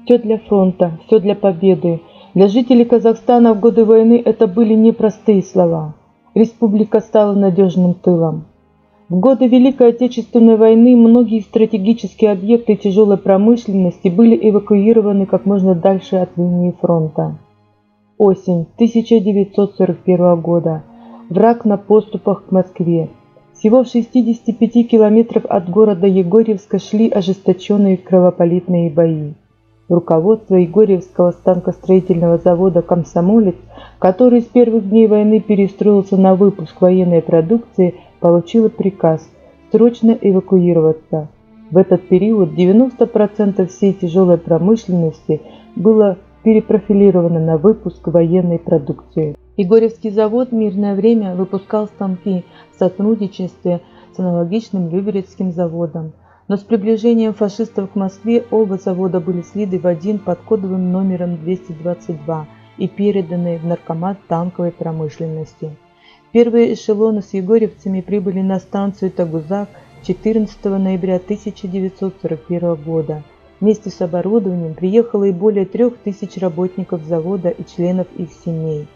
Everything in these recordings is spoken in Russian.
Все для фронта, все для победы. Для жителей Казахстана в годы войны это были непростые слова. Республика стала надежным тылом. В годы Великой Отечественной войны многие стратегические объекты тяжелой промышленности были эвакуированы как можно дальше от линии фронта. Осень 1941 года. Враг на подступах к Москве. Всего в 65 километрах от города Егорьевска шли ожесточенные кровопролитные бои. Руководство Егорьевского станкостроительного завода «Комсомолец», который с первых дней войны перестроился на выпуск военной продукции, получило приказ срочно эвакуироваться. В этот период 90% всей тяжелой промышленности было перепрофилировано на выпуск военной продукции. Егорьевский завод в мирное время выпускал станки в сотрудничестве с аналогичным Люберецким заводом. Но с приближением фашистов к Москве оба завода были слиты в один под кодовым номером 222 и переданы в Наркомат танковой промышленности. Первые эшелоны с егорьевцами прибыли на станцию Тагузак 14 ноября 1941 года. Вместе с оборудованием приехало и более 3000 работников завода и членов их семей.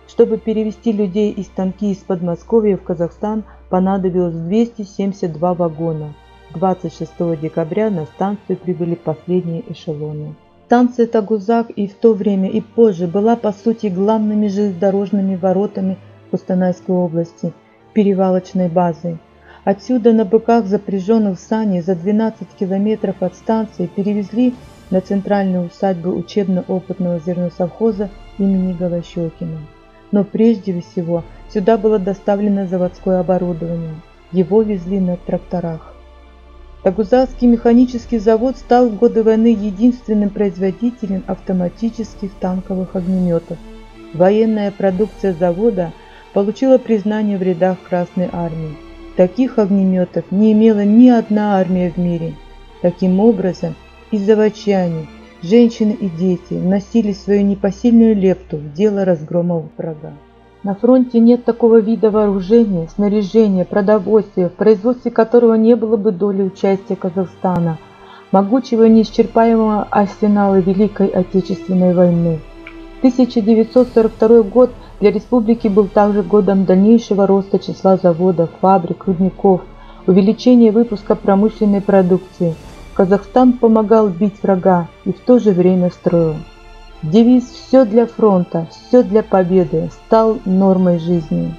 Чтобы перевести людей и станки из Подмосковья в Казахстан, понадобилось 272 вагона. 26 декабря на станцию прибыли последние эшелоны. Станция Тагузак и в то время, и позже была по сути главными железнодорожными воротами Костанайской области, перевалочной базой. Отсюда на быках, запряженных в сани, за 12 километров от станции перевезли на центральную усадьбу учебно-опытного зерносовхоза имени Голощекина. Но прежде всего сюда было доставлено заводское оборудование. Его везли на тракторах. Тагузакский механический завод стал в годы войны единственным производителем автоматических танковых огнеметов. Военная продукция завода получила признание в рядах Красной Армии. Таких огнеметов не имела ни одна армия в мире. Таким образом, и заводчане, женщины и дети вносили свою непосильную лепту в дело разгрома врага. На фронте нет такого вида вооружения, снаряжения, продовольствия, в производстве которого не было бы доли участия Казахстана, могучего и неисчерпаемого арсенала Великой Отечественной войны. 1942 год для республики был также годом дальнейшего роста числа заводов, фабрик, рудников, увеличения выпуска промышленной продукции. Казахстан помогал бить врага и в то же время строил. Девиз «Все для фронта, все для победы» стал нормой жизни.